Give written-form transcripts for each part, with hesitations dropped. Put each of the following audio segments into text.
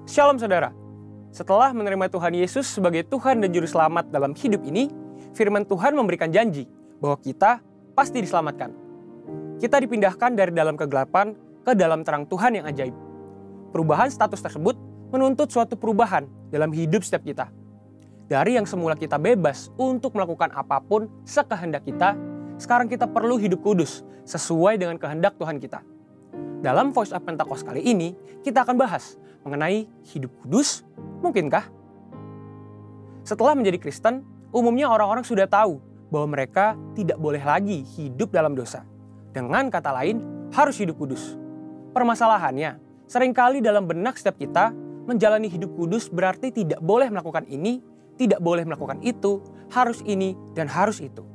Shalom saudara, setelah menerima Tuhan Yesus sebagai Tuhan dan Juru Selamat dalam hidup ini, firman Tuhan memberikan janji bahwa kita pasti diselamatkan. Kita dipindahkan dari dalam kegelapan ke dalam terang Tuhan yang ajaib. Perubahan status tersebut menuntut suatu perubahan dalam hidup setiap kita. Dari yang semula kita bebas untuk melakukan apapun sekehendak kita, sekarang kita perlu hidup kudus sesuai dengan kehendak Tuhan kita. Dalam Voice of Pentecost kali ini, kita akan bahas mengenai hidup kudus, mungkinkah? Setelah menjadi Kristen, umumnya orang-orang sudah tahu bahwa mereka tidak boleh lagi hidup dalam dosa. Dengan kata lain, harus hidup kudus. Permasalahannya, seringkali dalam benak setiap kita, menjalani hidup kudus berarti tidak boleh melakukan ini, tidak boleh melakukan itu, harus ini, dan harus itu.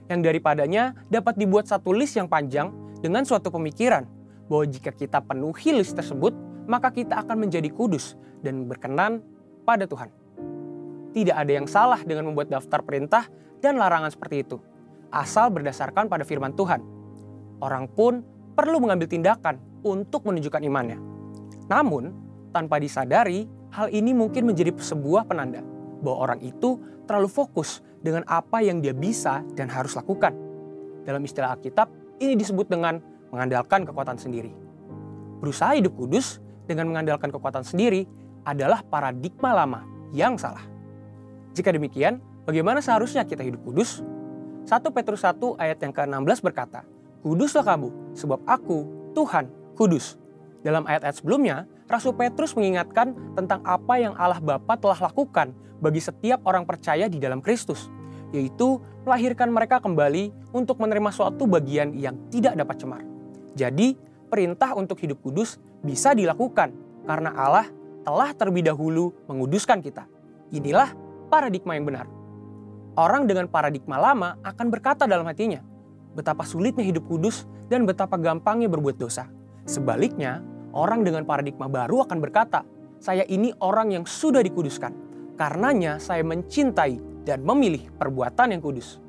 Yang daripadanya dapat dibuat satu list yang panjang dengan suatu pemikiran bahwa jika kita penuhi list tersebut, maka kita akan menjadi kudus dan berkenan pada Tuhan. Tidak ada yang salah dengan membuat daftar perintah dan larangan seperti itu, asal berdasarkan pada firman Tuhan. Orang pun perlu mengambil tindakan untuk menunjukkan imannya. Namun, tanpa disadari, hal ini mungkin menjadi sebuah penanda bahwa orang itu terlalu fokus dengan apa yang dia bisa dan harus lakukan. Dalam istilah Alkitab, ini disebut dengan mengandalkan kekuatan sendiri. Berusaha hidup kudus dengan mengandalkan kekuatan sendiri adalah paradigma lama yang salah. Jika demikian, bagaimana seharusnya kita hidup kudus? 1 Petrus 1 ayat yang ke-16 berkata, "Kuduslah kamu, sebab aku, Tuhan, kudus." Dalam ayat-ayat sebelumnya, Rasul Petrus mengingatkan tentang apa yang Allah Bapa telah lakukan bagi setiap orang percaya di dalam Kristus, yaitu melahirkan mereka kembali untuk menerima suatu bagian yang tidak dapat cemar. Jadi, perintah untuk hidup kudus bisa dilakukan karena Allah telah terlebih dahulu menguduskan kita. Inilah paradigma yang benar. Orang dengan paradigma lama akan berkata dalam hatinya, betapa sulitnya hidup kudus dan betapa gampangnya berbuat dosa. Sebaliknya, orang dengan paradigma baru akan berkata, saya ini orang yang sudah dikuduskan. Karenanya saya mencintai dan memilih perbuatan yang kudus.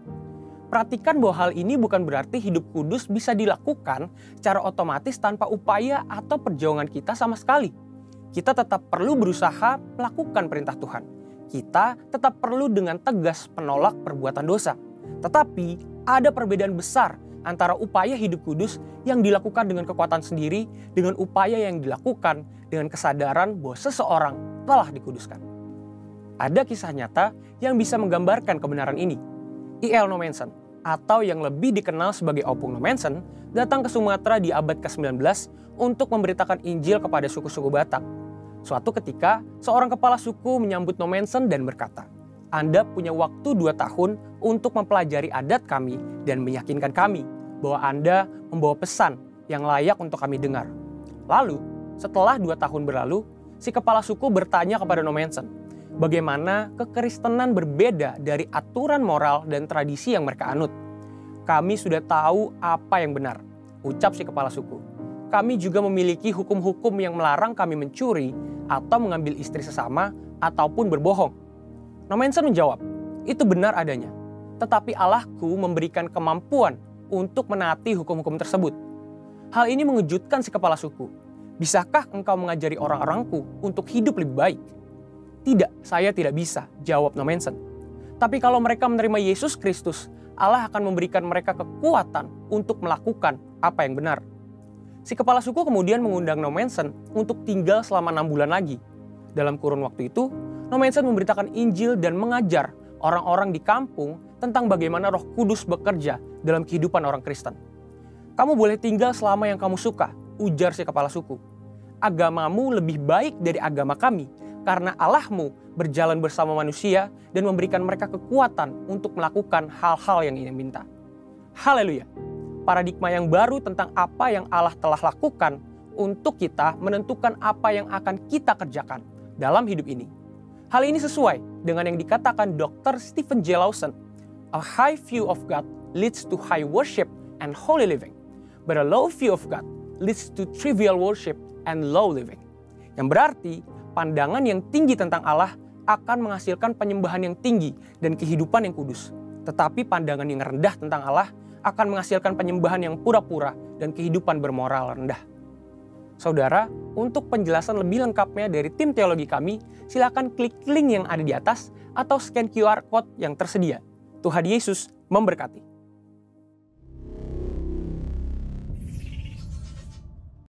Perhatikan bahwa hal ini bukan berarti hidup kudus bisa dilakukan secara otomatis tanpa upaya atau perjuangan kita sama sekali. Kita tetap perlu berusaha melakukan perintah Tuhan. Kita tetap perlu dengan tegas menolak perbuatan dosa. Tetapi ada perbedaan besar antara upaya hidup kudus yang dilakukan dengan kekuatan sendiri dengan upaya yang dilakukan dengan kesadaran bahwa seseorang telah dikuduskan. Ada kisah nyata yang bisa menggambarkan kebenaran ini. I.L. Nommensen, atau yang lebih dikenal sebagai Opung Nommensen, datang ke Sumatera di abad ke-19 untuk memberitakan Injil kepada suku-suku Batak. Suatu ketika, seorang kepala suku menyambut Nommensen dan berkata, "Anda punya waktu 2 tahun untuk mempelajari adat kami dan meyakinkan kami bahwa Anda membawa pesan yang layak untuk kami dengar." Lalu, setelah 2 tahun berlalu, si kepala suku bertanya kepada Nommensen, bagaimana kekristenan berbeda dari aturan moral dan tradisi yang mereka anut. "Kami sudah tahu apa yang benar," ucap si kepala suku. "Kami juga memiliki hukum-hukum yang melarang kami mencuri atau mengambil istri sesama ataupun berbohong." Nommensen menjawab, "Itu benar adanya. Tetapi Allahku memberikan kemampuan untuk menaati hukum-hukum tersebut." Hal ini mengejutkan si kepala suku. "Bisakah engkau mengajari orang-orangku untuk hidup lebih baik?" "Tidak, saya tidak bisa," jawab Nommensen. "Tapi kalau mereka menerima Yesus Kristus, Allah akan memberikan mereka kekuatan untuk melakukan apa yang benar." Si kepala suku kemudian mengundang Nommensen untuk tinggal selama 6 bulan lagi. Dalam kurun waktu itu, Nommensen memberitakan Injil dan mengajar orang-orang di kampung tentang bagaimana Roh Kudus bekerja dalam kehidupan orang Kristen. "Kamu boleh tinggal selama yang kamu suka," ujar si kepala suku. "Agamamu lebih baik dari agama kami, karena Allahmu berjalan bersama manusia dan memberikan mereka kekuatan untuk melakukan hal-hal yang ia minta." Haleluya! Paradigma yang baru tentang apa yang Allah telah lakukan untuk kita menentukan apa yang akan kita kerjakan dalam hidup ini. Hal ini sesuai dengan yang dikatakan Dr. Stephen J. Lawson, "A high view of God leads to high worship and holy living, but a low view of God leads to trivial worship and low living." Yang berarti, pandangan yang tinggi tentang Allah akan menghasilkan penyembahan yang tinggi dan kehidupan yang kudus. Tetapi pandangan yang rendah tentang Allah akan menghasilkan penyembahan yang pura-pura dan kehidupan bermoral rendah. Saudara, untuk penjelasan lebih lengkapnya dari tim teologi kami, silakan klik link yang ada di atas atau scan QR Code yang tersedia. Tuhan Yesus memberkati.